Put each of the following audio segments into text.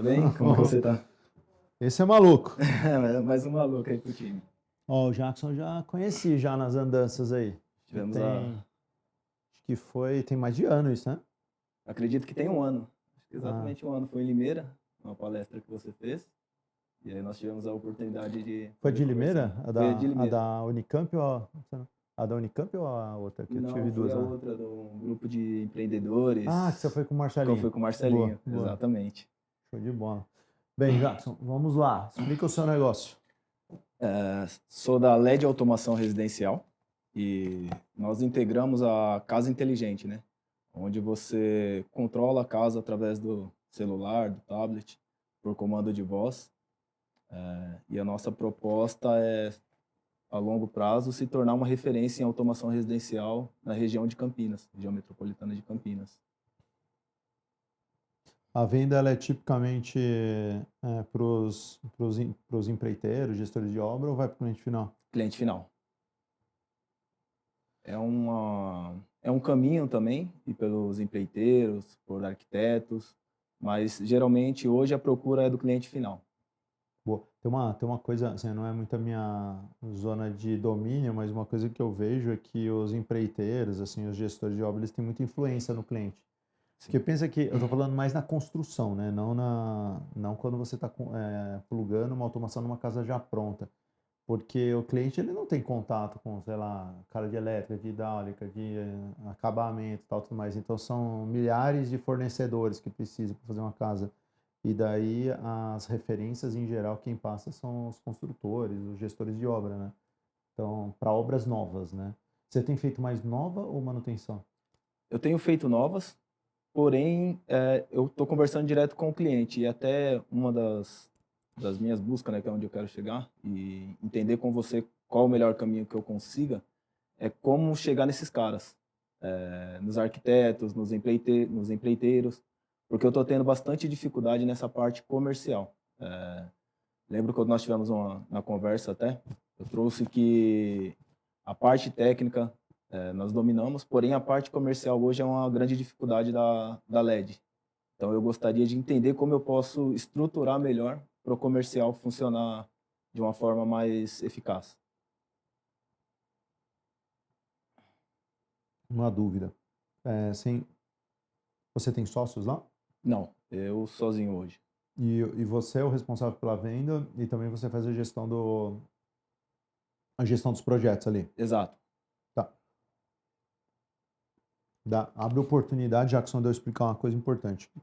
bem? Como que você tá? Esse é maluco. Mais um maluco aí pro time. Ó, o Jackson já conheci já nas andanças aí. Tivemos Acho que tem mais de ano isso, né? acredito que tem um ano. Acho que Ah, exatamente um ano. Foi em Limeira, uma palestra que você fez. E aí nós tivemos a oportunidade de foi poder de Limeira? conversar. Foi a de A Limeira. da Unicamp ou a da Unicamp ou a outra? Que eu Não, tive foi duas a lá. outra do grupo de Ah, que você empreendedores. foi com o Que eu Marcelinho. fui com o Boa, Marcelinho, boa. exatamente. Show de bola. Bem, Jackson, vamos lá. Explica o seu negócio. Sou da LED Automação Residencial e nós integramos a casa inteligente, né? Onde você controla a casa através do celular, do tablet, por comando de voz. E a nossa proposta é, a longo prazo, se tornar uma referência em automação residencial na região de Campinas, região metropolitana de Campinas. A venda ela é tipicamente para os empreiteiros, gestores de obra ou vai para o cliente final? Cliente final. É um caminho também, e pelos empreiteiros, por arquitetos, mas geralmente hoje a procura é do cliente final. Boa. Tem uma coisa, assim, não é muito a minha zona de domínio, mas uma coisa que eu vejo é que os empreiteiros, assim, os gestores de obra, eles têm muita influência no cliente. Porque Sim, pensa que, eu estou falando mais na construção, né? Não quando você está plugando uma automação numa casa já pronta. Porque o cliente, ele não tem contato com, sei lá, cara de elétrica, de hidráulica, de acabamento e tal, tudo mais. Então, são milhares de fornecedores que precisam para fazer uma casa. E daí, as referências, em geral, quem passa são os construtores, os gestores de obra, né? Então, para obras novas, né? Você tem feito mais nova ou manutenção? eu tenho feito novas, porém eu estou conversando direto com o cliente e até uma das minhas buscas, né, que é onde eu quero chegar, e entender com você qual o melhor caminho que eu consiga, é como chegar nesses caras, nos arquitetos, nos empreiteiros, porque eu estou tendo bastante dificuldade nessa parte comercial. Lembro quando nós tivemos na conversa até, eu trouxe que a parte técnica nós dominamos, porém a parte comercial hoje é uma grande dificuldade da LED. Então eu gostaria de entender como eu posso estruturar melhor para o comercial funcionar de uma forma mais eficaz. Uma dúvida. Você tem sócios lá? Não, eu sozinho hoje. E você é o responsável pela venda e também você faz a gestão dos projetos ali. Exato. Tá. Abre oportunidade, Jackson, de eu explicar uma coisa importante. O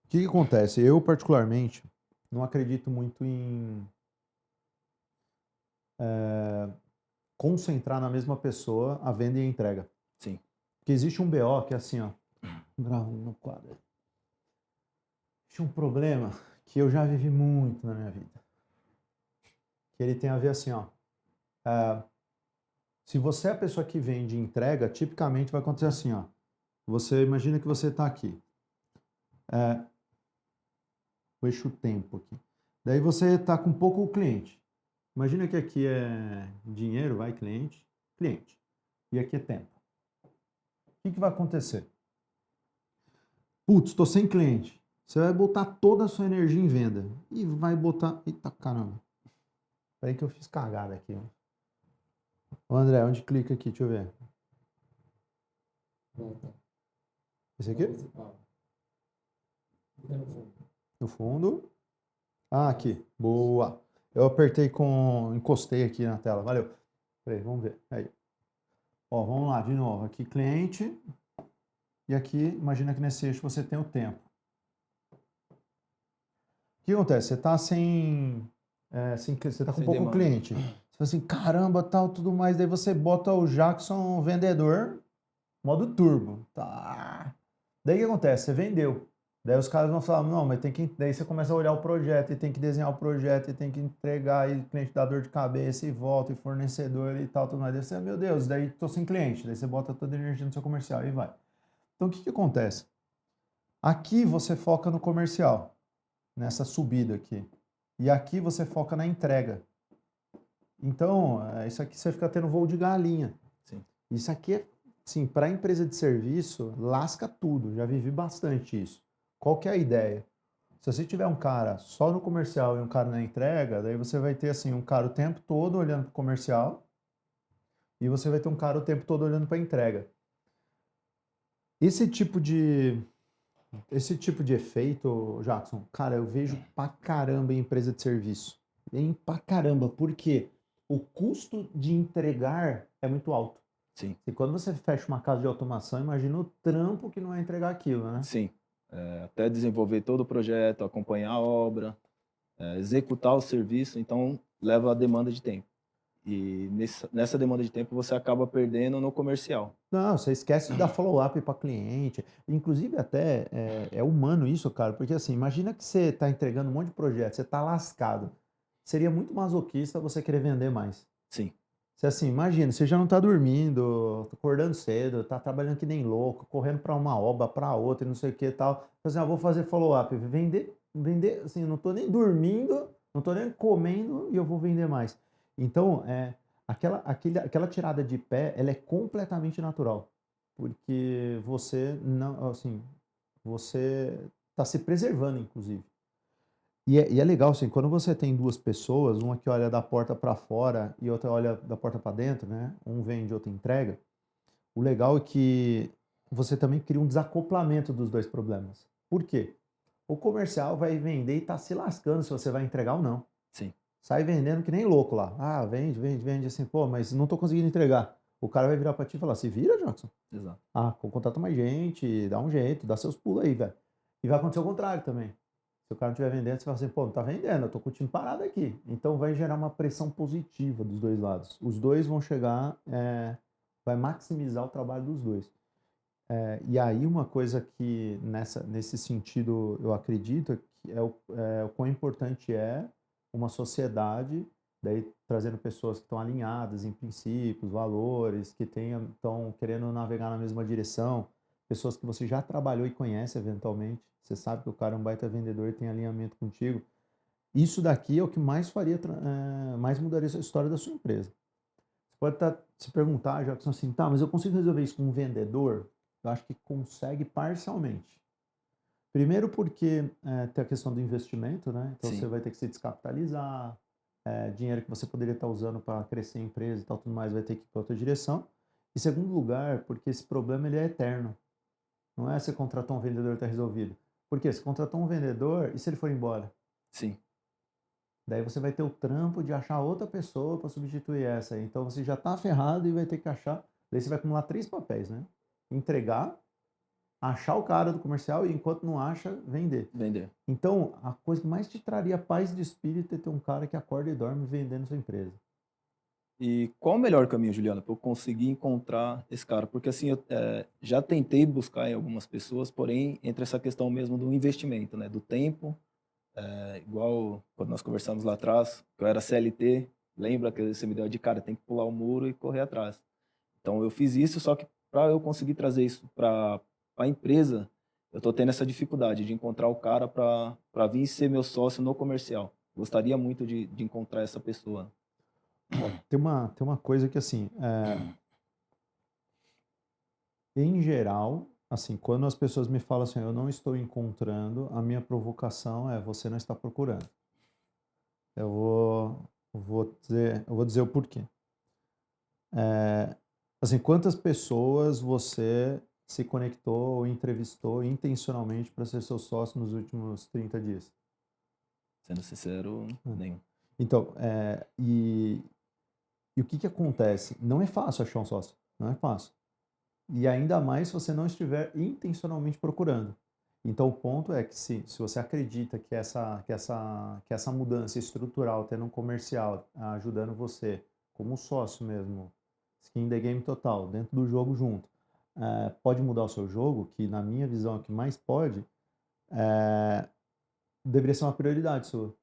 que acontece? Eu, particularmente, não acredito muito em concentrar na mesma pessoa a venda e a entrega. Sim. Porque existe um BO que é assim, ó. Gravo no quadro. Existe um problema que eu já vivi muito na minha vida. Que ele tem a ver assim, ó. Se você é a pessoa que vende e entrega, tipicamente vai acontecer assim, ó. Você imagina que você está aqui. O eixo tempo aqui. Daí você está com pouco cliente. Imagina que aqui é dinheiro, vai, cliente, cliente. E aqui é tempo. O que vai acontecer? Putz, estou sem cliente. Você vai botar toda a sua energia em venda. E vai botar... Eita, caramba. Peraí que eu fiz cagada aqui. Ó. Ô, André, onde clica aqui? Deixa eu ver. Esse aqui? No fundo. Ah, aqui. Boa. Eu apertei encostei aqui na tela. Valeu. Peraí, vamos ver. Aí. Ó, vamos lá, de novo. Aqui, cliente. E aqui, imagina que nesse eixo você tem o tempo. O que acontece? Você está você tá com Sem pouco demanda. cliente. Você fala assim, caramba, tal, tudo mais. Daí você bota o Jackson vendedor, modo turbo. Tá. Daí o que acontece? Você vendeu. Daí os caras vão falar, não, mas tem que... Daí você começa a olhar o projeto, e tem que desenhar o projeto, e tem que entregar, e o cliente dá dor de cabeça, e volta, e fornecedor, e tal, tudo mais. Daí você, meu Deus, daí tô sem cliente. Daí você bota toda a energia no seu comercial, e vai. Então, o que acontece? Aqui você foca no comercial, nessa subida aqui. E aqui você foca na entrega. Então, isso aqui você fica tendo voo de galinha. Sim. Isso aqui é, sim, para empresa de serviço, lasca tudo. Já vivi bastante isso. Qual que é a ideia? Se você tiver um cara só no comercial e um cara na entrega, daí você vai ter assim um cara o tempo todo olhando para o comercial e você vai ter um cara o tempo todo olhando para a entrega. Esse tipo de esse tipo de efeito, Jackson, cara, eu vejo pra caramba em empresa de serviço. Em pra caramba, porque o custo de entregar é muito alto. Sim, E quando você fecha uma casa de automação, imagina o trampo que não é entregar aquilo, né? sim. Até desenvolver todo o projeto, acompanhar a obra, executar o serviço, então leva a demanda de tempo. E nessa demanda de tempo você acaba perdendo no comercial. Não, você esquece de dar follow-up para cliente. Inclusive, até é humano isso, cara, porque assim, imagina que você está entregando um monte de projeto, você está lascado. Seria muito masoquista você querer vender mais. Sim, Você assim, imagina, você já não tá dormindo, acordando cedo, tá trabalhando que nem louco, correndo para uma obra, para outra, e não sei o que e tal. Assim, ah, vou fazer follow-up, vender, assim, eu não tô nem dormindo, não tô nem comendo e eu vou vender mais. Então, aquela tirada de pé, ela é completamente natural, porque você não, assim, você tá se preservando, inclusive. E é legal, assim, quando você tem duas pessoas, uma que olha da porta para fora e outra olha da porta para dentro, né? Um vende, outro entrega. O legal é que você também cria um desacoplamento dos dois problemas. Por quê? O comercial vai vender e tá se lascando se você vai entregar ou não. sim, Sai vendendo que nem louco lá. Ah, vende, vende, vende, assim, pô, mas não tô conseguindo entregar. O cara vai virar pra ti e falar, se vira, Jackson. exato. Ah, contrata mais gente, dá um jeito, dá seus pulos aí, velho. E vai acontecer o contrário também. Se o cara não estiver vendendo, você fala assim, pô, não tá vendendo, eu tô curtindo parado aqui. Então vai gerar uma pressão positiva dos dois lados. Os dois vão chegar, vai maximizar o trabalho dos dois. E aí uma coisa que nesse sentido eu acredito que o quão importante é uma sociedade, daí trazendo pessoas que estão alinhadas em princípios, valores, que estão querendo navegar na mesma direção, pessoas que você já trabalhou e conhece eventualmente, você sabe que o cara é um baita vendedor e tem alinhamento contigo. Isso daqui é o que mais mais mudaria a história da sua empresa. Você pode se perguntar, Jackson, assim, tá, mas eu consigo resolver isso com um vendedor? Eu acho que consegue parcialmente. Primeiro porque tem a questão do investimento, né? Então você Sim, vai ter que se descapitalizar, dinheiro que você poderia estar usando para crescer a empresa e tal, tudo mais, vai ter que ir para outra direção. E segundo lugar, porque esse problema ele é eterno. Não é você contratou um vendedor e está resolvido. Por quê? Você contratou um vendedor e se ele for embora? sim. Daí você vai ter o trampo de achar outra pessoa para substituir essa aí. Então você já está ferrado e vai ter que achar. Daí você vai acumular três papéis, né? Entregar, achar o cara do comercial e enquanto não acha, vender. Vender. Então, a coisa que mais te traria paz de espírito é ter um cara que acorda e dorme vendendo sua empresa. E qual o melhor caminho, Juliana, para eu conseguir encontrar esse cara? Porque assim, eu já tentei buscar em algumas pessoas, porém, entre essa questão mesmo do investimento, né? Do tempo, igual quando nós conversamos lá atrás, que eu era CLT, lembra que você me deu a de cara, tem que pular o muro e correr atrás. Então eu fiz isso, só que para eu conseguir trazer isso para a empresa, eu estou tendo essa dificuldade de encontrar o cara para vir ser meu sócio no comercial. Gostaria muito de encontrar essa pessoa. Ó, tem uma coisa que, assim, em geral, assim, quando as pessoas me falam assim, eu não estou encontrando, a minha provocação é você não está procurando. Eu vou dizer o porquê. Assim, quantas pessoas você se conectou ou entrevistou intencionalmente para ser seu sócio nos últimos 30 dias? Sendo sincero, Hum. nenhum. Então, e o que que acontece? Não é fácil achar um sócio, não é fácil. E ainda mais se você não estiver intencionalmente procurando. Então, o ponto é que se você acredita que essa mudança estrutural, tendo um comercial ajudando você, como sócio mesmo, skin in the game total, dentro do jogo junto, pode mudar o seu jogo, que na minha visão é o que mais pode, deveria ser uma prioridade sua.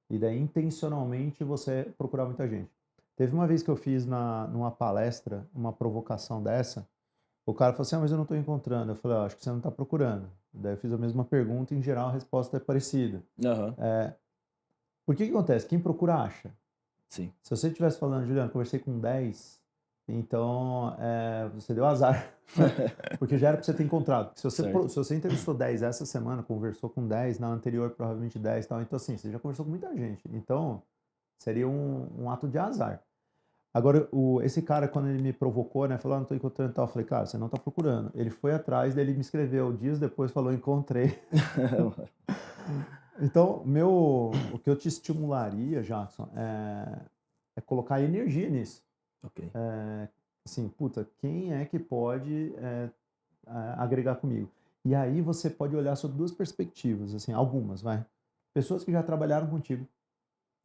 E daí, intencionalmente, você procurar muita gente. Teve uma vez que eu fiz numa palestra uma provocação dessa, o cara falou assim, ah, mas eu não estou encontrando. Eu falei, acho que você não está procurando. Daí eu fiz a mesma pergunta e, em geral, a resposta é parecida. Aham, Por que que acontece? Quem procura acha. sim, Se você estivesse falando, Juliano, conversei com 10, Então, você deu azar. Porque já era para você ter encontrado. Se você, Certo. se você entrevistou 10 essa semana, conversou com 10, na anterior provavelmente 10 e tal. Então, assim, você já conversou com muita gente. Então, seria um ato de azar. Agora, esse cara, quando ele me provocou, né, falou, não tô encontrando e tal, eu falei, cara, você não tá procurando. Ele foi atrás, daí ele me escreveu dias depois, falou, encontrei. Então, o que eu te estimularia, Jackson, é colocar energia nisso. Ok. Assim, puta, quem é que pode agregar comigo? E aí você pode olhar sob duas perspectivas, assim, algumas, vai. Pessoas que já trabalharam contigo.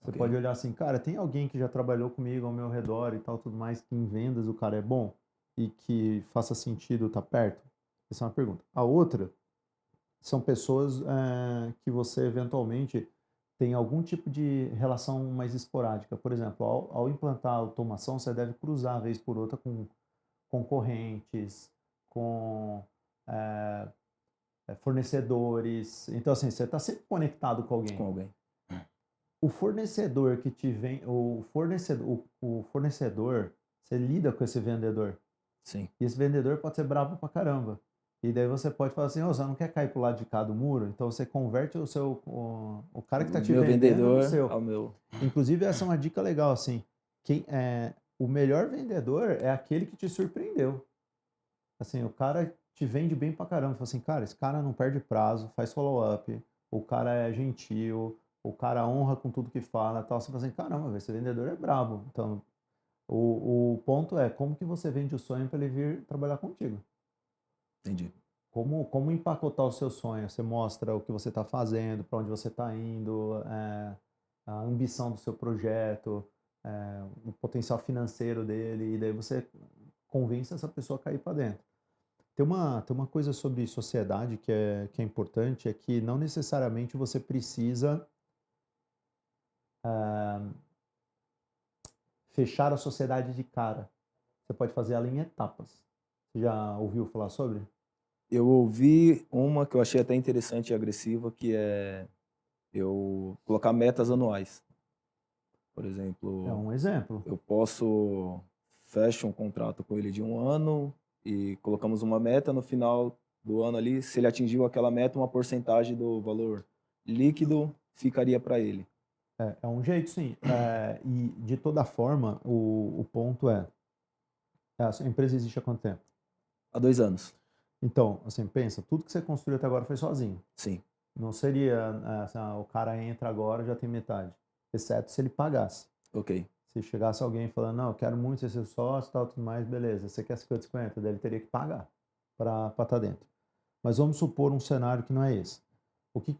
Você Ok. pode olhar assim, cara, tem alguém que já trabalhou comigo ao meu redor e tal, tudo mais, que em vendas o cara é bom e que faça sentido estar perto? Essa é uma pergunta. A outra são pessoas que você eventualmente tem algum tipo de relação mais esporádica. Por exemplo, ao implantar a automação, você deve cruzar, vez por outra, com concorrentes, com eh, fornecedores. Então, assim, você está sempre conectado com alguém. Com alguém. O fornecedor que te vem, o fornecedor, você lida com esse vendedor. Sim. E esse vendedor pode ser bravo pra caramba. E daí você pode falar assim, você não quer cair pro lado de cá do muro? Então você converte o cara que tá O te meu vendendo no vendedor seu. ao meu. Inclusive, essa é uma dica legal, assim. O melhor vendedor é aquele que te surpreendeu. Assim, o cara te vende bem pra caramba. Fala assim, cara, esse cara não perde prazo, faz follow-up, o cara é gentil, o cara honra com tudo que fala, tal. Você fala assim, caramba, esse vendedor é brabo. Então, o ponto é como que você vende o sonho para ele vir trabalhar contigo. Entendi. Como empacotar o seu sonho? Você mostra o que você está fazendo, para onde você está indo, a ambição do seu projeto, o potencial financeiro dele, e daí você convence essa pessoa a cair para dentro. Tem uma coisa sobre sociedade que é importante, é que não necessariamente você precisa fechar a sociedade de cara. Você pode fazer ela em etapas. Você já ouviu falar sobre? Eu ouvi uma que eu achei até interessante e agressiva, que é eu colocar metas anuais. Por É exemplo, um exemplo. eu fecho um contrato com ele de 1 ano e colocamos uma meta no final do ano ali, se ele atingiu aquela meta, uma porcentagem do valor líquido ficaria para ele. É um jeito, sim. E de toda forma, o ponto a empresa existe há quanto tempo? Há 2 anos. Então, assim, pensa, tudo que você construiu até agora foi sozinho. Sim. Não seria, assim, o cara entra agora já tem metade. Exceto se ele pagasse. Ok. Se chegasse alguém falando, não, eu quero muito ser seu sócio, tal, tudo mais, beleza. Você quer 50-50? Daí ele teria que pagar para estar dentro. Mas vamos supor um cenário que não é esse. O que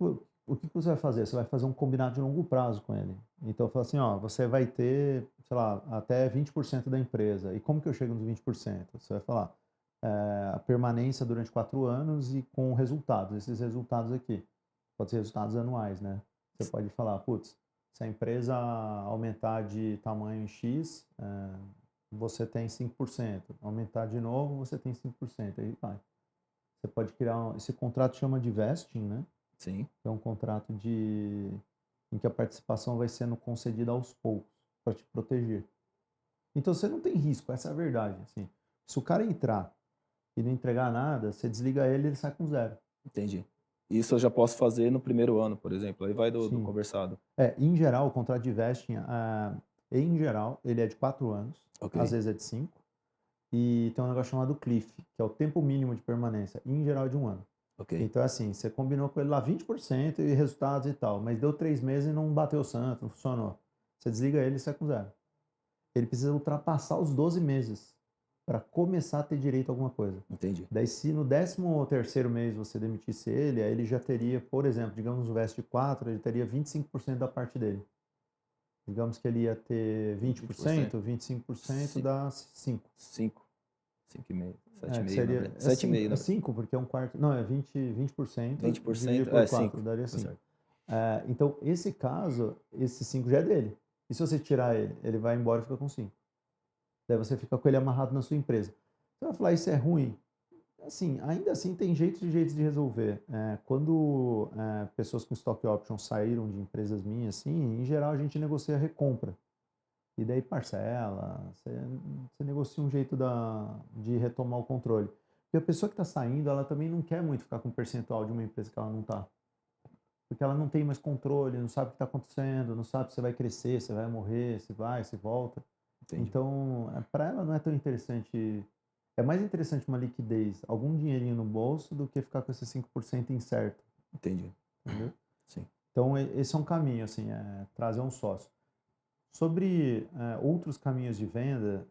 você vai fazer? Você vai fazer um combinado de longo prazo com ele. Então, fala assim, ó, você vai ter, sei lá, até 20% da empresa. E como que eu chego nos 20%? Você vai falar, a permanência durante 4 anos e com resultados. Esses resultados aqui. Pode ser resultados anuais, né? Você pode falar, putz, se a empresa aumentar de tamanho X, você tem 5%. Aumentar de novo, você tem 5%. Aí vai. Você pode criar esse contrato chama de vesting, né? Sim. É um contrato em que a participação vai sendo concedida aos poucos para te proteger. Então você não tem risco, essa é a verdade. Assim. Se o cara entrar e não entregar nada, você desliga ele e ele sai com zero. Entendi. Isso eu já posso fazer no primeiro ano, por exemplo. Aí vai do Sim. conversado. Em geral, o contrato de vesting, em geral, ele é de 4 anos, Ok. às vezes é de 5. E tem um negócio chamado CLIF, que é o tempo mínimo de permanência. Em geral, é de 1 ano. Ok. Então, assim, você combinou com ele lá 20% e resultados e tal, mas deu 3 meses e não bateu o santo, não funcionou. Você desliga ele e sai com zero. Ele precisa ultrapassar os 12 meses para começar a ter direito a alguma coisa. Entendi. Daí, se no 13º mês você demitisse ele, aí ele já teria, por exemplo, digamos no veste 4, ele teria 25% da parte dele. Digamos que ele ia ter 20%, 25% dá 5. 5. 5,5. Que 7,5, na seria, verdade. 7,5, na verdade. 5 porque é um quarto. Não, é 20% 20%, dividido por 4, 5. daria Tá 5. certo. Então, esse caso, esse 5 já é dele. E se você tirar ele, ele vai embora e fica com 5. Daí você fica com ele amarrado na sua empresa. Você vai falar, isso é ruim? Assim, ainda assim tem jeitos de resolver. Quando pessoas com stock option saíram de empresas minhas, assim, em geral a gente negocia a recompra. E daí parcela, você negocia um jeito de retomar o controle. Porque a pessoa que está saindo, ela também não quer muito ficar com um percentual de uma empresa que ela não está. Porque ela não tem mais controle, não sabe o que está acontecendo, não sabe se você vai crescer, se vai morrer, se vai, se volta. Entendi. Então, para ela não é tão interessante. É mais interessante uma liquidez, algum dinheirinho no bolso, do que ficar com esse 5% incerto, Entendi. entendeu? Sim. Então, esse é um caminho, assim, trazer um sócio. Sobre outros caminhos de venda,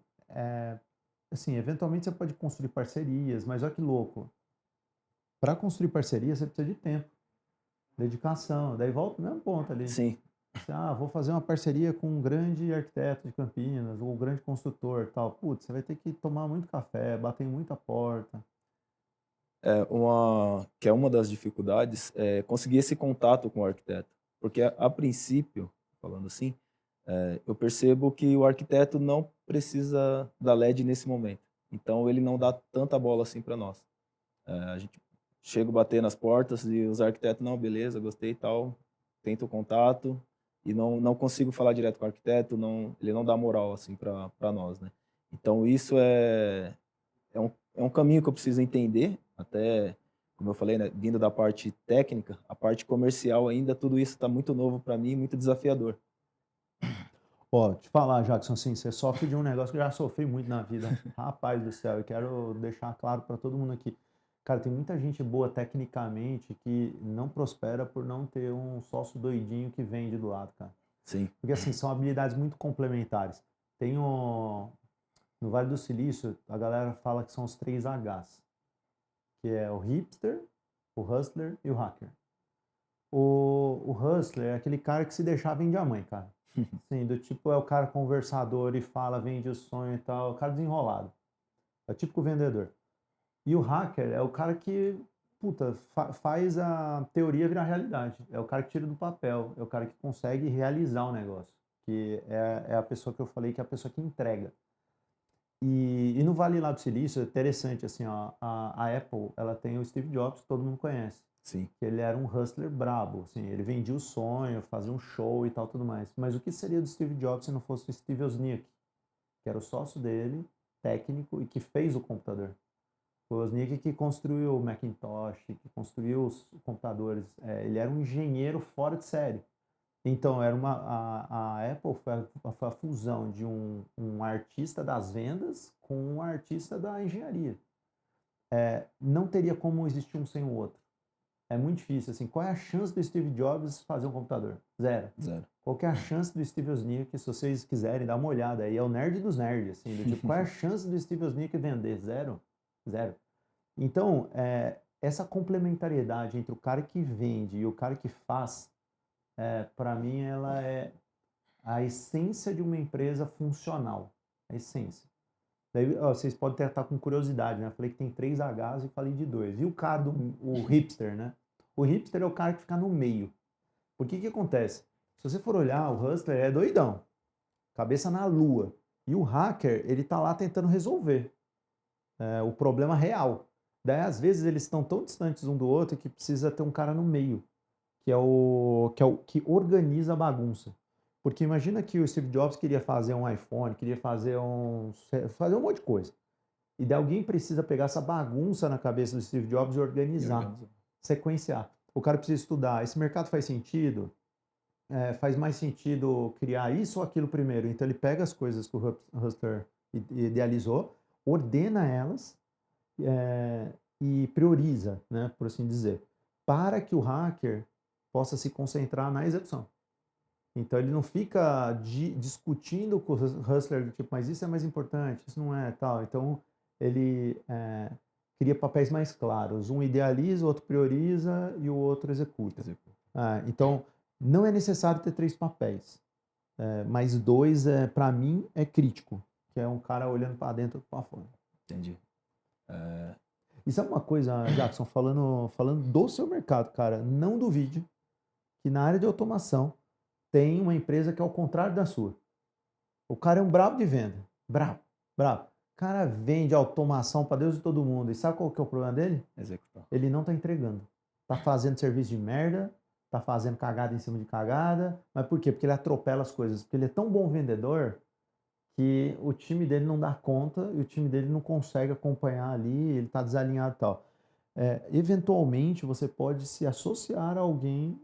assim, eventualmente você pode construir parcerias, mas olha que louco. Para construir parceria, você precisa de tempo, dedicação. Daí volta no mesmo ponto ali. Sim. Vou fazer uma parceria com um grande arquiteto de Campinas, ou um grande construtor, tal. Putz, você vai ter que tomar muito café, bater em muita porta. Que é uma das dificuldades, é conseguir esse contato com o arquiteto. Porque a princípio, falando assim, eu percebo que o arquiteto não precisa da LED nesse momento. Então ele não dá tanta bola assim para nós. A gente chega a bater nas portas e os arquitetos, não, beleza, gostei e tal, tenta o contato e não consigo falar direto com o arquiteto, ele não dá moral assim para nós, né? Então isso é um caminho que eu preciso entender, até, como eu falei, né, vindo da parte técnica, a parte comercial ainda, tudo isso está muito novo para mim, muito desafiador. Ó, te falar, Jackson, assim, você sofre de um negócio que eu já sofri muito na vida. Rapaz do céu, eu quero deixar claro para todo mundo aqui. Cara, tem muita gente boa tecnicamente que não prospera por não ter um sócio doidinho que vende do lado, cara. Sim, Porque, assim, são habilidades muito complementares. Tem no Vale do Silício, a galera fala que são os 3 Hs, que é o hipster, o hustler e o hacker. O hustler é aquele cara que se deixar vende a mãe, cara. Sim, do tipo é o cara conversador e fala, vende o sonho e tal, o cara desenrolado. É o típico vendedor. E o hacker é o cara que, puta, faz a teoria virar realidade. É o cara que tira do papel, é o cara que consegue realizar o negócio. Que é a pessoa que eu falei que é a pessoa que entrega. E no Vale lá do Silício, é interessante, assim, ó, a Apple, ela tem o Steve Jobs, que todo mundo conhece. sim, Que ele era um hustler brabo, assim, ele vendia o sonho, fazia um show e tal, tudo mais. Mas o que seria do Steve Jobs se não fosse o Steve Wozniak, que era o sócio dele, técnico, e que fez o computador? Foi o Wozniak que construiu o Macintosh, que construiu os computadores. Ele era um engenheiro fora de série. Então, a Apple foi a fusão de um artista das vendas com um artista da engenharia. Não teria como existir um sem o outro. É muito difícil, assim. Qual é a chance do Steve Jobs fazer um computador? Zero. zero. Qual que é a chance do Steve Wozniak, se vocês quiserem dar uma olhada aí, é o nerd dos nerds, assim, do tipo, qual é a chance do Steve Wozniak vender? Zero. Zero. Então, essa complementariedade entre o cara que vende e o cara que faz, para mim, ela é a essência de uma empresa funcional. A essência. Daí, ó, vocês podem estar com curiosidade, né? Eu falei que tem 3 Hs e falei de 2. E o cara o hipster, né? O hipster é o cara que fica no meio. Por que acontece? Se você for olhar, o hustler é doidão. Cabeça na lua. E o hacker, ele tá lá tentando resolver o problema real. Daí, às vezes, eles estão tão distantes um do outro que precisa ter um cara no meio, que é o que organiza a bagunça. Porque imagina que o Steve Jobs queria fazer um iPhone, queria fazer um monte de coisa. E daí alguém precisa pegar essa bagunça na cabeça do Steve Jobs e organizar, sequenciar. O cara precisa estudar, esse mercado faz sentido? Faz mais sentido criar isso ou aquilo primeiro? Então ele pega as coisas que o Hustler idealizou, ordena elas e prioriza, né, por assim dizer, para que o hacker possa se concentrar na execução. Então ele não fica discutindo com o hustler do tipo, mas isso é mais importante, isso não é tal. Então ele cria papéis mais claros. Um idealiza, o outro prioriza e o outro executa. Então não é necessário ter 3 papéis, mas 2 para mim é crítico, que é um cara olhando para dentro e para fora. Entendi. Isso é uma coisa, Jackson, falando do seu mercado, cara, não duvide que na área de automação tem uma empresa que é ao contrário da sua. O cara é um brabo de venda. Brabo, brabo. O cara vende automação para Deus e todo mundo. E sabe qual que é o problema dele? Executar. Ele não está entregando. Tá fazendo serviço de merda, tá fazendo cagada em cima de cagada. Mas por quê? Porque ele atropela as coisas. Porque ele é tão bom vendedor que o time dele não dá conta e o time dele não consegue acompanhar ali, ele está desalinhado e tal. Eventualmente você pode se associar a alguém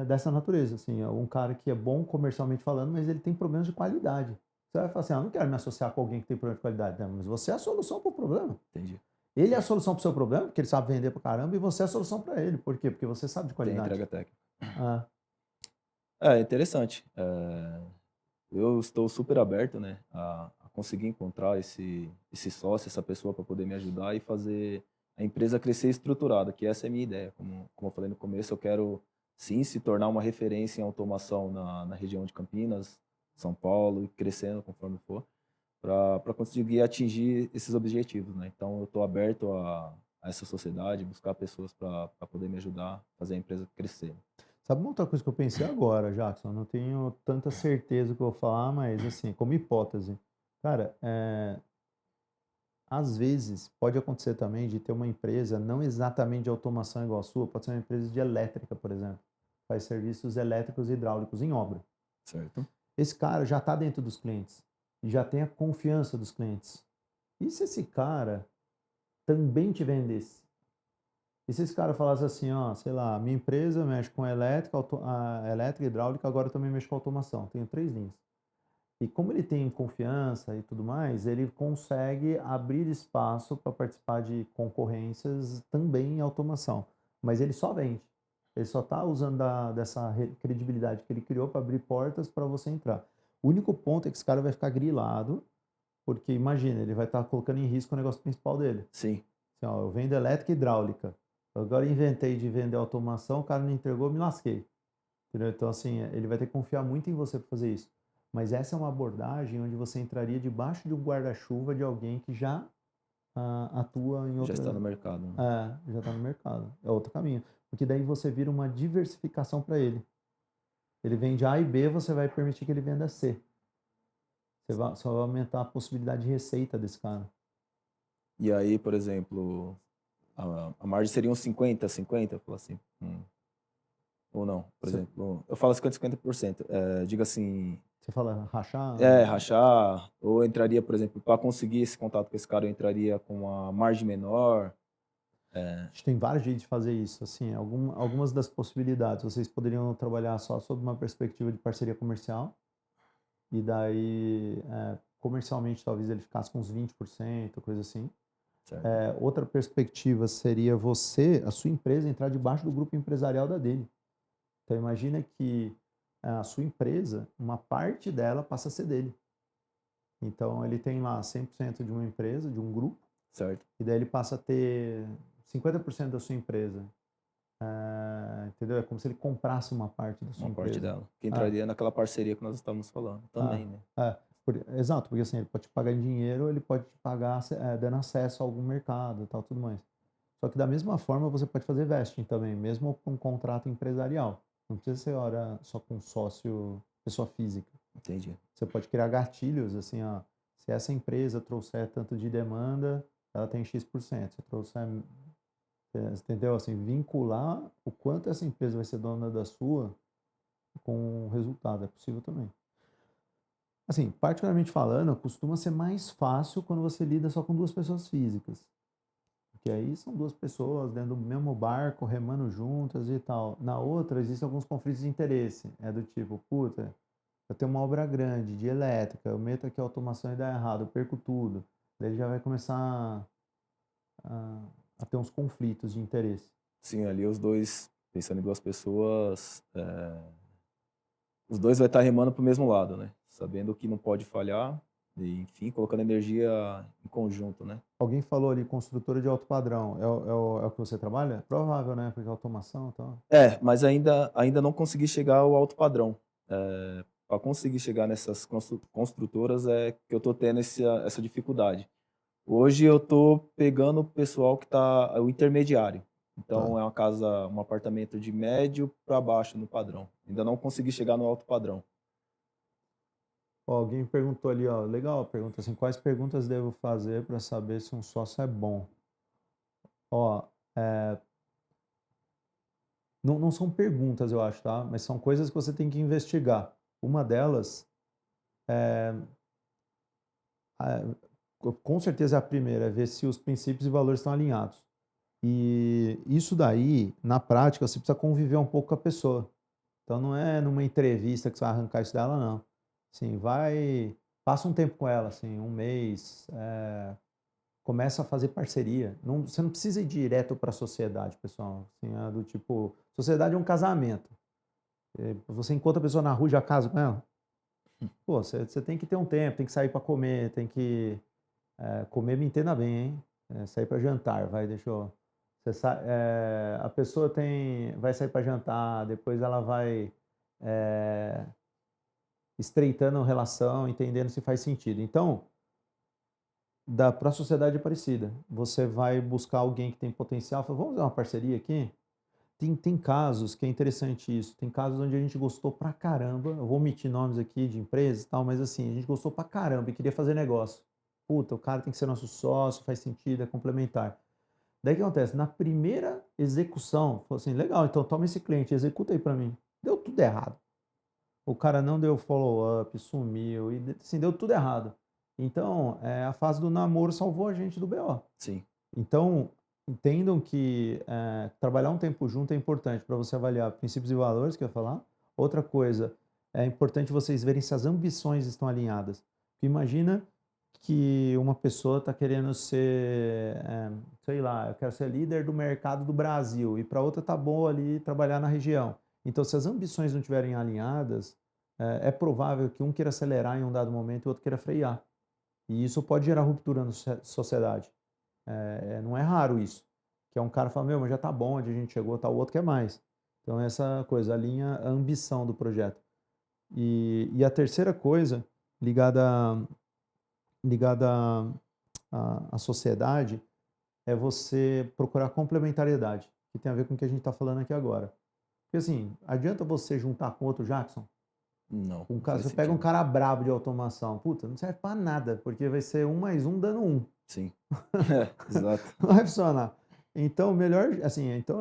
dessa natureza, assim, um cara que é bom comercialmente falando, mas ele tem problemas de qualidade. Você vai falar assim, não quero me associar com alguém que tem problema de qualidade. Não, mas você é a solução para o problema. Entendi. Ele é a solução para o seu problema, porque ele sabe vender pra caramba, e você é a solução para ele. Por quê? Porque você sabe de Tem qualidade. entrega técnica. Ah, É interessante. Eu estou super aberto, né, a conseguir encontrar esse sócio, essa pessoa para poder me ajudar e fazer a empresa crescer estruturada, que essa é a minha ideia. Como eu falei no começo, eu quero sim se tornar uma referência em automação na região de Campinas, São Paulo, e crescendo conforme for, para conseguir atingir esses objetivos, né? Então eu estou aberto a essa sociedade, buscar pessoas para poder me ajudar, fazer a empresa crescer. sabe uma outra coisa que eu pensei agora, Jackson? Eu não tenho tanta certeza do que eu vou falar, mas assim, como hipótese. Cara, às vezes pode acontecer também de ter uma empresa, não exatamente de automação igual a sua, pode ser uma empresa de elétrica, por exemplo. Faz serviços elétricos e hidráulicos em obra. Certo? Esse cara já está dentro dos clientes, já tem a confiança dos clientes. E se esse cara também te vendesse? E se esse cara falasse assim, ó, sei lá, minha empresa mexe com elétrica, elétrica, hidráulica, agora eu também mexo com automação, tenho 3 linhas. E como ele tem confiança e tudo mais, ele consegue abrir espaço para participar de concorrências também em automação. Mas ele só vende. Ele só está usando dessa credibilidade que ele criou para abrir portas para você entrar. O único ponto é que esse cara vai ficar grilado, porque imagina, ele vai estar colocando em risco o negócio principal dele. Sim. Assim, ó, eu vendo elétrica e hidráulica. Agora inventei de vender automação, o cara não entregou, me lasquei. Entendeu? Então, assim, ele vai ter que confiar muito em você para fazer isso. Mas essa é uma abordagem onde você entraria debaixo de um guarda-chuva de alguém que já atua em Já outra. está no mercado, né? Já está no mercado. É outro caminho. Porque daí você vira uma diversificação para ele. Ele vende A e B, você vai permitir que ele venda C. Você vai, só vai aumentar a possibilidade de receita desse cara. E aí, por exemplo, a margem seria uns 50-50, eu falo assim. Ou não, por Você, exemplo, eu falo 50-50%. Diga assim, você fala rachar? rachar, ou entraria, por exemplo, para conseguir esse contato com esse cara, eu entraria com uma margem menor. A gente tem vários jeitos de fazer isso. Assim, algumas das possibilidades. Vocês poderiam trabalhar só sob uma perspectiva de parceria comercial. E daí, comercialmente, talvez ele ficasse com uns 20%, coisa assim. Certo? Outra perspectiva seria você, a sua empresa, entrar debaixo do grupo empresarial da dele. Então, imagina que a sua empresa, uma parte dela passa a ser dele. Então, ele tem lá 100% de uma empresa, de um grupo, Certo. e daí ele passa a ter 50% da sua empresa. Entendeu? É como se ele comprasse uma parte da sua Uma parte empresa. dela. Que entraria naquela parceria que nós estávamos falando também, né? Exato, porque assim, ele pode te pagar em dinheiro, ele pode te pagar dando acesso a algum mercado e tal, tudo mais. Só que da mesma forma você pode fazer vesting também, mesmo com um contrato empresarial. Não precisa ser hora só com sócio, pessoa física. Entendi. Você pode criar gatilhos, assim, ó, se essa empresa trouxer tanto de demanda, ela tem X%. Se trouxer, entendeu? Assim, vincular o quanto essa empresa vai ser dona da sua com o resultado, é possível também. Assim, particularmente falando, costuma ser mais fácil quando você lida só com duas pessoas físicas. Porque aí são duas pessoas dentro do mesmo barco, remando juntas e tal. Na outra, existem alguns conflitos de interesse. É do tipo, puta, eu tenho uma obra grande de elétrica, eu meto aqui a automação e dá errado, eu perco tudo. Daí ele já vai começar a ter uns conflitos de interesse. Sim, ali os dois, pensando em duas pessoas, os dois vai estar remando para o mesmo lado, né? Sabendo que não pode falhar e, enfim, colocando energia em conjunto, né? Alguém falou ali, construtora de alto padrão. É o que você trabalha? Provável, né? Porque automação e tal. Mas ainda não consegui chegar ao alto padrão. Para conseguir chegar nessas construtoras é que eu estou tendo essa dificuldade. Hoje eu estou pegando o pessoal que está o intermediário. Então Tá. é uma casa, um apartamento de médio para baixo no padrão. Ainda não consegui chegar no alto padrão. Ó, alguém perguntou ali, ó, legal, pergunta assim, quais perguntas devo fazer para saber se um sócio é bom? Ó, não são perguntas, eu acho, tá? Mas são coisas que você tem que investigar. Uma delas ah, com certeza é a primeira, é ver se os princípios e valores estão alinhados. E isso daí, na prática, você precisa conviver um pouco com a pessoa. Então não é numa entrevista que você vai arrancar isso dela, não. Assim, passa um tempo com ela, assim, um mês, começa a fazer parceria. Você não precisa ir direto para a sociedade, pessoal. Assim, do tipo, sociedade é um casamento. Você encontra a pessoa na rua e já casa com ela? Pô, você tem que ter um tempo, tem que sair para comer, tem que comer, me entenda bem, hein? Sair para jantar, vai, deixa eu. A pessoa vai sair para jantar, depois ela vai é, estreitando a relação, entendendo se faz sentido. Então, para a sociedade é parecida. Você vai buscar alguém que tem potencial, fala, vamos fazer uma parceria aqui? Tem casos que é interessante isso. Tem casos onde a gente gostou pra caramba. Eu vou omitir nomes aqui de empresas e tal, mas assim, a gente gostou pra caramba e queria fazer negócio. Puta, o cara tem que ser nosso sócio, faz sentido, é complementar. Daí o que acontece? Na primeira execução, falou assim, legal, então toma esse cliente, executa aí pra mim. Deu tudo errado. O cara não deu follow-up, sumiu, e assim, deu tudo errado. Então, a fase do namoro salvou a gente do BO. Sim. Então, entendam que trabalhar um tempo junto é importante para você avaliar princípios e valores, que eu ia falar. Outra coisa, é importante vocês verem se as ambições estão alinhadas. Porque imagina que uma pessoa está querendo ser, sei lá, eu quero ser líder do mercado do Brasil, e para outra tá bom ali trabalhar na região. Então, se as ambições não estiverem alinhadas, é provável que um queira acelerar em um dado momento e o outro queira frear. E isso pode gerar ruptura na sociedade. Não é raro isso. Que é um cara fala, meu, mas já tá bom onde a gente chegou, tá, o outro quer mais. Então, essa coisa, alinha a ambição do projeto. E a terceira coisa, ligada à sociedade, é você procurar complementariedade, que tem a ver com o que a gente está falando aqui agora. Porque assim, adianta você juntar com outro Jackson? Não. Você pega um cara brabo de automação, puta, não serve para nada, porque vai ser 1 mais 1 dando 1. Sim. Exato. Não vai funcionar. Então, melhor, assim, então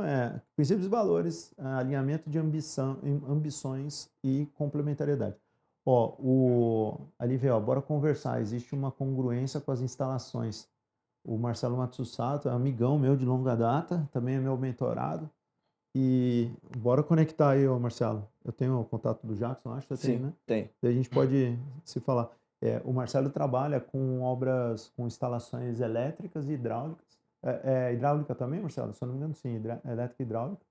princípios e valores, alinhamento de ambições e complementariedade. Ó, ali vê, ó, bora conversar, existe uma congruência com as instalações. O Marcelo Matsusato é amigão meu de longa data, também é meu mentorado. E bora conectar aí, ó, Marcelo. Eu tenho o contato do Jackson, acho que você tem, né? Tem. Daí a gente pode se falar. O Marcelo trabalha com obras, com instalações elétricas e hidráulicas. Hidráulica também, Marcelo? Se eu não me engano, sim, elétrica e hidráulica.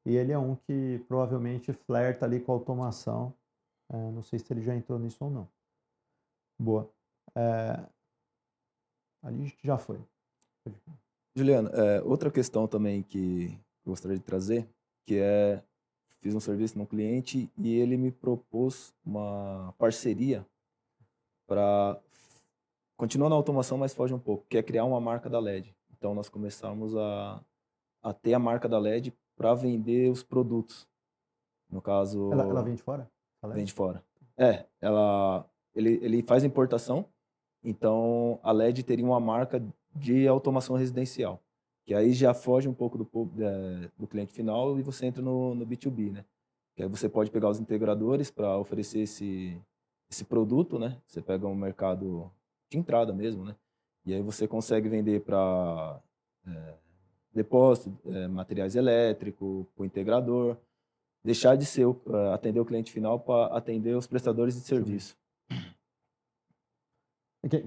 E ele é um que provavelmente flerta ali com a automação. Não sei se ele já entrou nisso ou não. Boa. Ali acho que já foi. Juliano, outra questão também que eu gostaria de trazer, que fiz um serviço num cliente e ele me propôs uma parceria para continuar na automação, mas foge um pouco, que é criar uma marca da LED. Então nós começamos a ter a marca da LED para vender os produtos. No caso, Ela vem de fora? vem de fora. Ele faz importação, então a LED teria uma marca de automação residencial, que aí já foge um pouco do cliente final e você entra no B2B, né? Que aí você pode pegar os integradores para oferecer esse produto, né? Você pega um mercado de entrada mesmo, né? E aí você consegue vender para depósito, materiais elétricos, para o integrador, deixar de ser atender o cliente final para atender os prestadores de serviço.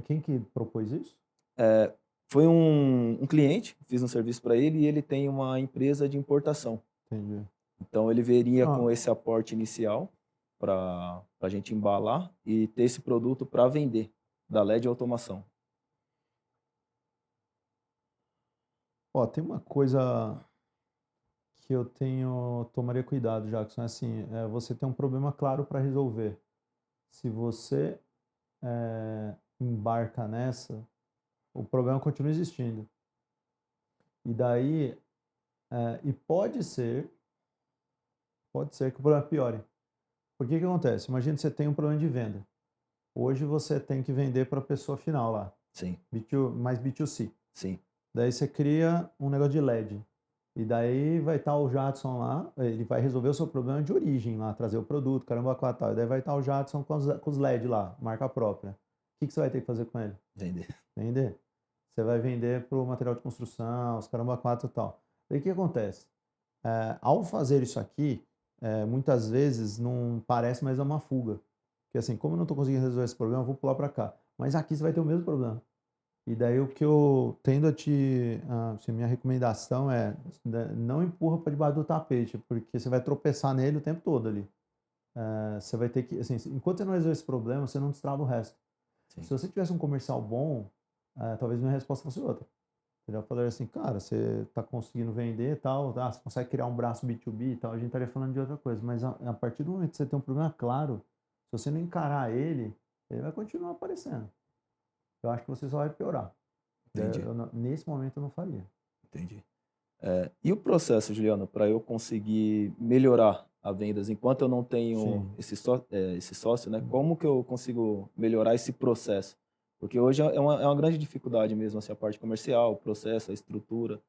Quem que propôs isso? Foi um cliente, fiz um serviço para ele e ele tem uma empresa de importação. Entendi. Então ele veria com esse aporte inicial para a gente embalar e ter esse produto para vender da LED Automação. Tem uma coisa que eu tomaria cuidado, Jackson, assim, você tem um problema claro para resolver. Se você embarca nessa, o problema continua existindo. E daí, e pode ser que o problema piore. Por que acontece? Imagina que você tem um problema de venda. Hoje você tem que vender para a pessoa final lá. Sim. Mais B2C. Sim. Daí você cria um negócio de LED. E daí vai estar o Jadson lá, ele vai resolver o seu problema de origem lá, trazer o produto, caramba, quatro tal. E daí vai estar o Jadson com os LED lá, marca própria. que você vai ter que fazer com ele? Vender. Vender. Você vai vender para o material de construção, os caramba quatro e tal. Daí o que acontece? Ao fazer isso aqui, muitas vezes não parece mais uma fuga. Porque assim, como eu não estou conseguindo resolver esse problema, eu vou pular para cá. Mas aqui você vai ter o mesmo problema. E daí o que eu tendo a assim, minha recomendação é não empurra para debaixo do tapete, porque você vai tropeçar nele o tempo todo ali. Você vai ter que, assim, enquanto você não resolver esse problema, você não destrava o resto. Sim. Se você tivesse um comercial bom, talvez minha resposta fosse outra. Eu já falei assim, cara, você está conseguindo vender e tal, você consegue criar um braço B2B e tal, a gente estaria falando de outra coisa. Mas a partir do momento que você tem um problema claro, se você não encarar ele, ele vai continuar aparecendo. Eu acho que você só vai piorar. Entendi. Nesse momento eu não faria. Entendi. E o processo, Juliano, para eu conseguir melhorar a vendas enquanto eu não tenho esse sócio, né? Como que eu consigo melhorar esse processo? Porque hoje é uma grande dificuldade mesmo, assim, a parte comercial, o processo, a estrutura.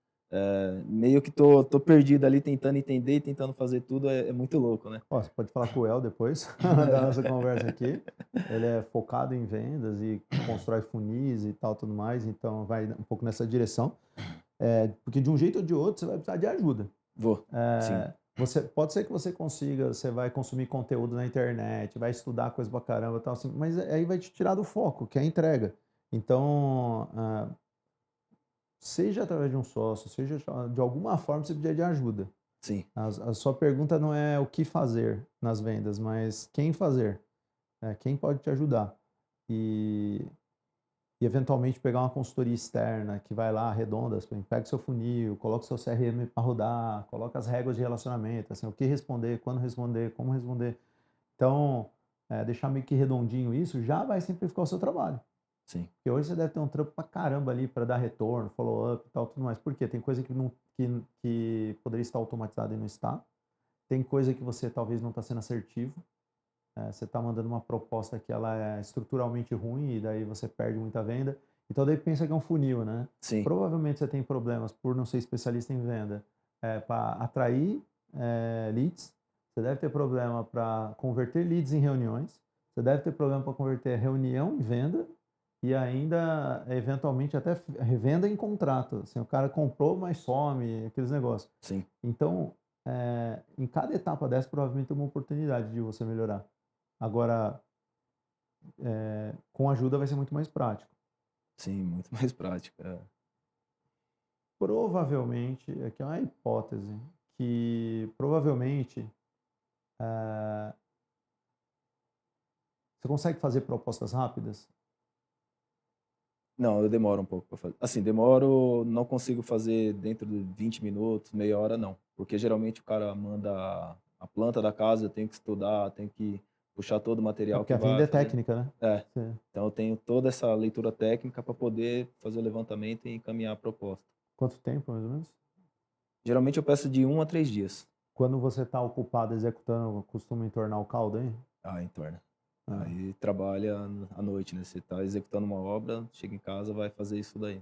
Meio que tô perdido ali tentando entender e tentando fazer tudo, é muito louco, né? Ó, você pode falar com o El depois da nossa conversa aqui. Ele é focado em vendas e constrói funis e tal, tudo mais, então vai um pouco nessa direção. Porque de um jeito ou de outro você vai precisar de ajuda. Vou, sim. Pode ser que você consiga, você vai consumir conteúdo na internet, vai estudar coisa pra caramba e tal, assim, mas aí vai te tirar do foco, que é a entrega. Então, seja através de um sócio, seja de alguma forma você precisa de ajuda. Sim. A sua pergunta não é o que fazer nas vendas, mas quem fazer, quem pode te ajudar. E eventualmente pegar uma consultoria externa que vai lá, arredonda, pega o seu funil, coloca o seu CRM para rodar, coloca as regras de relacionamento, assim, o que responder, quando responder, como responder. Então, deixar meio que redondinho isso já vai simplificar o seu trabalho. Sim. Porque hoje você deve ter um trampo pra caramba ali para dar retorno, follow-up e tal, tudo mais. Por quê? Tem coisa que poderia estar automatizada e não está. Tem coisa que você talvez não está sendo assertivo. Você está mandando uma proposta que ela é estruturalmente ruim e daí você perde muita venda. Então daí pensa que é um funil, né? Sim. Provavelmente você tem problemas por não ser especialista em venda para atrair leads. Você deve ter problema para converter leads em reuniões. Você deve ter problema para converter reunião em venda e ainda, eventualmente, até revenda em contrato. Assim, o cara comprou, mas some, aqueles negócios. Sim. Então, em cada etapa dessa, provavelmente tem uma oportunidade de você melhorar. Agora, com ajuda vai ser muito mais prático. Sim, muito mais prático. Provavelmente, aqui é uma hipótese, que provavelmente você consegue fazer propostas rápidas? Não, eu demoro um pouco para fazer. Assim, demoro, não consigo fazer dentro de 20 minutos, meia hora, não. Porque geralmente o cara manda a planta da casa, eu tenho que estudar, tenho que puxar todo o material Porque que a venda vai é fazer. técnica, né? Sim. Então eu tenho toda essa leitura técnica para poder fazer o levantamento e encaminhar a proposta. Quanto tempo, mais ou menos? Geralmente eu peço de 1 a 3 dias. Quando você está ocupado executando, costuma entornar o caldo, hein? Entorna. Aí trabalha à noite, né? Você está executando uma obra, chega em casa, vai fazer isso daí.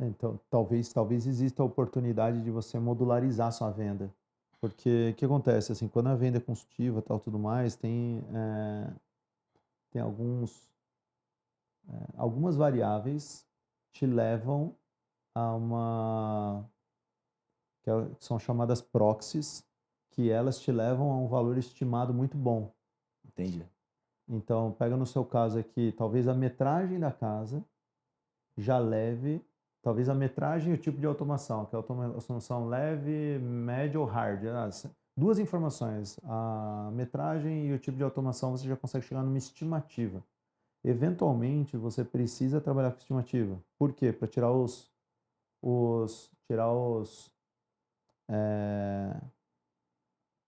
Então, talvez exista a oportunidade de você modularizar sua venda. Porque o que acontece, assim, quando a venda é consultiva, tal, tudo mais, tem algumas variáveis te levam a que são chamadas proxies, que elas te levam a um valor estimado muito bom. Entendi. Então, pega no seu caso aqui, talvez a metragem da casa já leve, talvez a metragem e o tipo de automação, que é a automação leve, média ou hard. Duas informações, a metragem e o tipo de automação, você já consegue chegar numa estimativa. Eventualmente, você precisa trabalhar com estimativa. Por quê? Para tirar os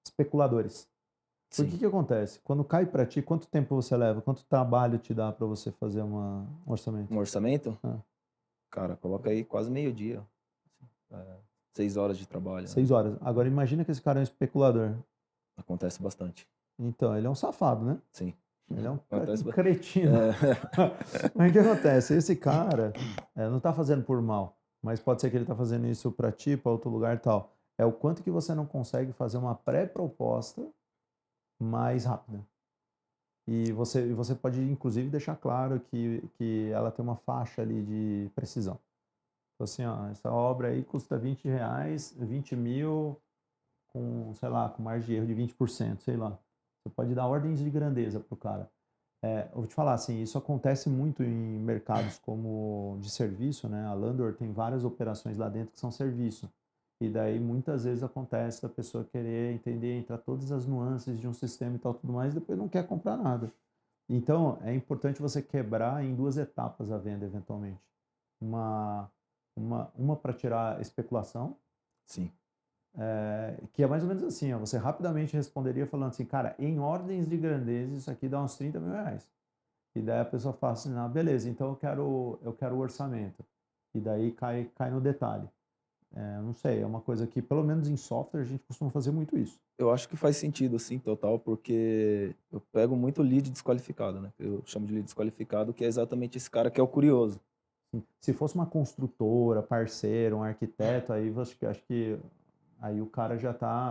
especuladores. Por Sim. que acontece? Quando cai para ti, quanto tempo você leva? Quanto trabalho te dá para você fazer um orçamento? Um orçamento? Cara, coloca aí quase meio-dia. 6 horas de trabalho. 6 horas. Agora imagina que esse cara é um especulador. Acontece bastante. Então, ele é um safado, né? Sim. Ele é um Acontece cretino. Mas o que acontece? Esse cara não está fazendo por mal, mas pode ser que ele está fazendo isso para ti, para outro lugar e tal. É o quanto que você não consegue fazer uma pré-proposta mais rápida. E você pode, inclusive, deixar claro que ela tem uma faixa ali de precisão. Então, assim, ó, essa obra aí custa R$ 20, 20 mil, com, sei lá, com margem de erro de 20%, sei lá. Você pode dar ordens de grandeza para o cara. Eu vou te falar assim, isso acontece muito em mercados como de serviço, né? A Landor tem várias operações lá dentro que são serviço. E daí muitas vezes acontece da pessoa querer entender, entrar todas as nuances de um sistema e tal, tudo mais, e depois não quer comprar nada. Então, é importante você quebrar em 2 etapas a venda, eventualmente. Uma, uma para tirar especulação, Sim. que é mais ou menos assim, ó, você rapidamente responderia falando assim, cara, em ordens de grandeza, isso aqui dá uns R$ 30 mil. E daí a pessoa fala assim, ah, beleza, então eu quero o orçamento. E daí cai no detalhe. Não sei, é uma coisa que, pelo menos em software, a gente costuma fazer muito isso. Eu acho que faz sentido, sim, total, porque eu pego muito lead desqualificado, né? Eu chamo de lead desqualificado, que é exatamente esse cara que é o curioso. Se fosse uma construtora, parceiro, um arquiteto, aí acho que aí o cara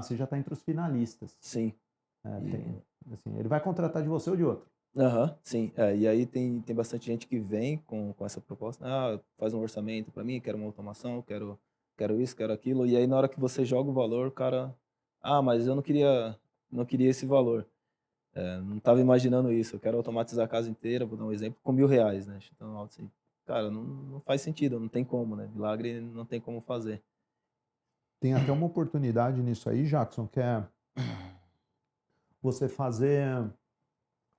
você já está entre os finalistas. Sim. Assim, ele vai contratar de você ou de outro. Aham, sim. E aí tem bastante gente que vem com essa proposta. Ah, faz um orçamento para mim, quero uma automação, quero isso, quero aquilo. E aí na hora que você joga o valor, o cara, ah, mas eu não queria esse valor. Não estava imaginando isso. Eu quero automatizar a casa inteira, vou dar um exemplo, com R$ 1.000, né? Então, alto assim, cara, não faz sentido, não tem como, né? Milagre não tem como fazer. Tem até uma oportunidade nisso aí, Jackson, que é você fazer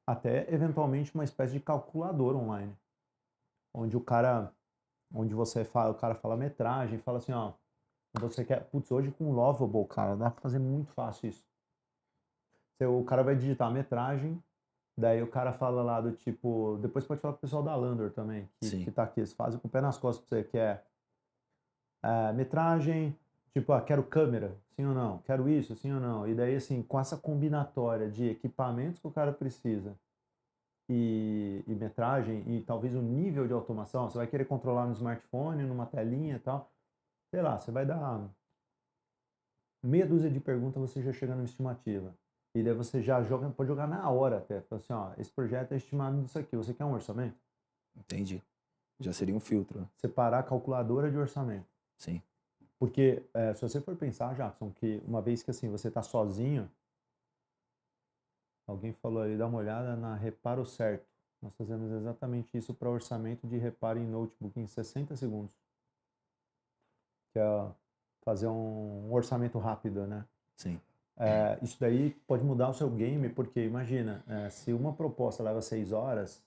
até eventualmente uma espécie de calculador online, onde o cara fala metragem, fala assim, ó, você quer, putz, hoje com o Lovable, cara, dá pra fazer muito fácil isso. O cara vai digitar a metragem, daí o cara fala lá do tipo, depois pode falar pro pessoal da Landor também, Sim, que tá aqui, eles fazem com o pé nas costas pra você, que é metragem, tipo, quero câmera, sim ou não? Quero isso, sim ou não? E daí, assim, com essa combinatória de equipamentos que o cara precisa e metragem e talvez o nível de automação, você vai querer controlar no smartphone, numa telinha e tal, sei lá, você vai dar meia dúzia de perguntas, você já chega numa estimativa. E daí você já pode jogar na hora até. Fala assim, ó, esse projeto é estimado disso aqui, você quer um orçamento? entendi. Já seria um filtro, né? Separar a calculadora de orçamento. Sim, Porque se você for pensar, Jackson, que uma vez que assim você está sozinho, alguém falou aí, dá uma olhada na Reparo Certo. Nós fazemos exatamente isso para orçamento de reparo em notebook em 60 segundos. Que é fazer um orçamento rápido, né? sim, Isso daí pode mudar o seu game, porque imagina, se uma proposta leva 6 horas,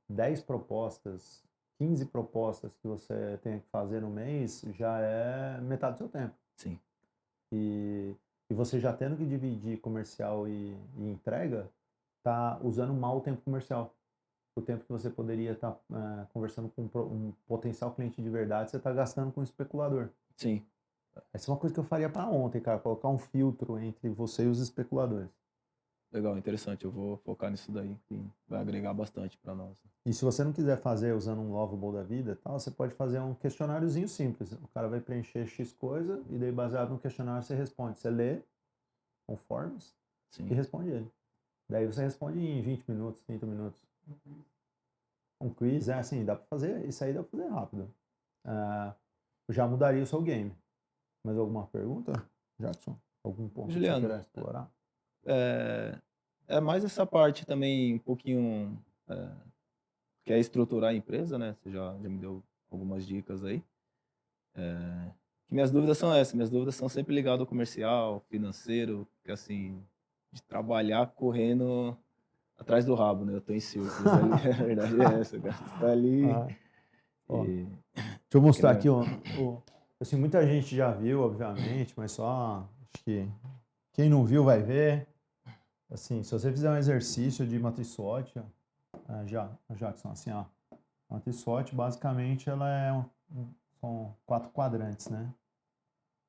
10 propostas, 15 propostas que você tem que fazer no mês, já é metade do seu tempo. sim. E, e você já tendo que dividir comercial e entrega, tá usando mal o tempo comercial. O tempo que você poderia estar conversando com um potencial cliente de verdade, você está gastando com um especulador. Sim. Essa é uma coisa que eu faria para ontem, cara, colocar um filtro entre você e os especuladores. Legal, interessante. Eu vou focar nisso daí, que vai agregar bastante para nós. E se você não quiser fazer usando um Lovable da vida, tal, você pode fazer um questionáriozinho simples. O cara vai preencher X coisa e daí baseado no questionário você responde. Você lê conformes e Sim, responde ele. Daí você responde em 20 minutos, 30 minutos. Um quiz, assim, dá pra fazer, isso aí dá pra fazer rápido. Já mudaria o seu game. Mais alguma pergunta, Jackson? Algum ponto que você Juliano, queira explorar? é, é mais essa parte também um pouquinho que é estruturar a empresa, né? Você já me deu algumas dicas aí. Que minhas dúvidas são essas. Minhas dúvidas são sempre ligadas ao comercial, financeiro, que assim, de trabalhar correndo atrás do rabo, né? Eu tô em círculos ali. A verdade é essa, cara. Você tá ali Ah, ó, e... deixa eu que mostrar nem- aqui, ó. Assim, muita gente já viu, obviamente, mas só acho que quem não viu vai ver. Assim, se você fizer um exercício de matriz SWOT, Jackson, assim, ó, a matriz SWOT, basicamente, ela são 4 quadrantes, né?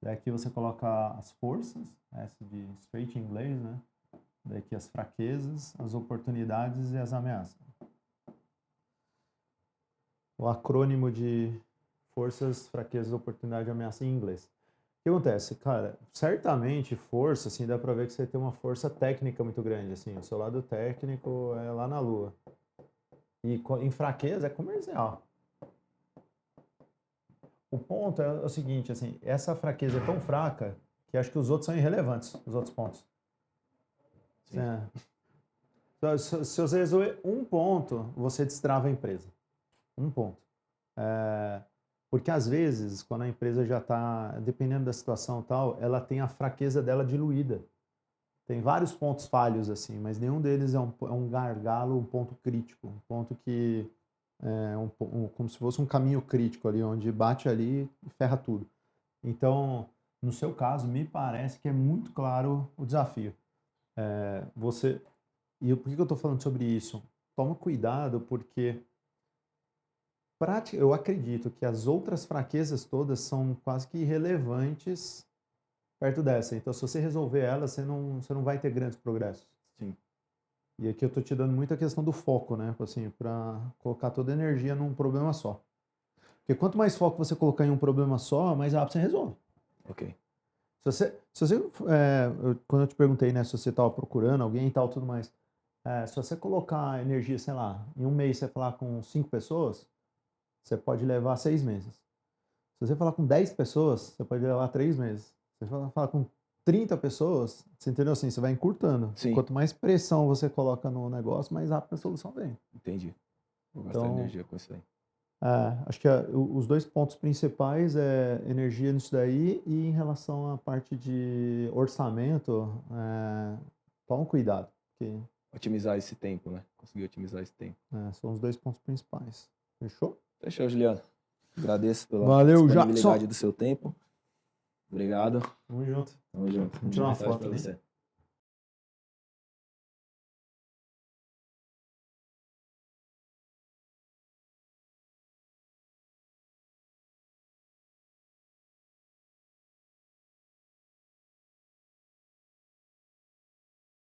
Daí aqui você coloca as forças, S de straight em inglês, né? Daí aqui as fraquezas, as oportunidades e as ameaças. O acrônimo de forças, fraquezas, oportunidade e ameaça em inglês. que acontece? Cara, certamente força, assim, dá pra ver que você tem uma força técnica muito grande, assim, o seu lado técnico é lá na lua. E em fraqueza é comercial. O ponto é o seguinte, assim, essa fraqueza é tão fraca que acho que os outros são irrelevantes, os outros pontos. Sim. Se você resolver um ponto, você destrava a empresa. Um ponto. Porque às vezes, quando a empresa já está, dependendo da situação e tal, ela tem a fraqueza dela diluída. Tem vários pontos falhos, assim, mas nenhum deles é um gargalo, um ponto crítico. Um ponto que é como se fosse um caminho crítico ali, onde bate ali e ferra tudo. Então, no seu caso, me parece que é muito claro o desafio. E por que eu estou falando sobre isso? Toma cuidado, porque eu acredito que as outras fraquezas todas são quase que irrelevantes perto dessa. Então, se você resolver elas, você não vai ter grandes progressos. Sim. E aqui eu estou te dando muita questão do foco, né? Assim, para colocar toda a energia num problema só. Porque quanto mais foco você colocar em um problema só, mais rápido você resolve. Ok. Quando eu te perguntei, né, se você estava procurando alguém e tal, tudo mais, se você colocar energia, sei lá, em um mês você falar com 5 pessoas, você pode levar 6 meses. Se você falar com 10 pessoas, você pode levar 3 meses. Se você falar com 30 pessoas, você entendeu assim? Você vai encurtando. Sim. Quanto mais pressão você coloca no negócio, mais rápido a solução vem. Entendi. Vou gastar Então, energia com isso aí. acho que os dois pontos principais é energia nisso daí e em relação à parte de orçamento, toma cuidado, porque Otimizar esse tempo, né? Conseguir otimizar esse tempo. são os dois pontos principais. Fechou? Fechou, Juliano. Agradeço pela Valeu, disponibilidade Jackson. do seu tempo. Obrigado. Tamo junto. Tamo junto. Vamos tirar uma Mensagem foto pra ali. você.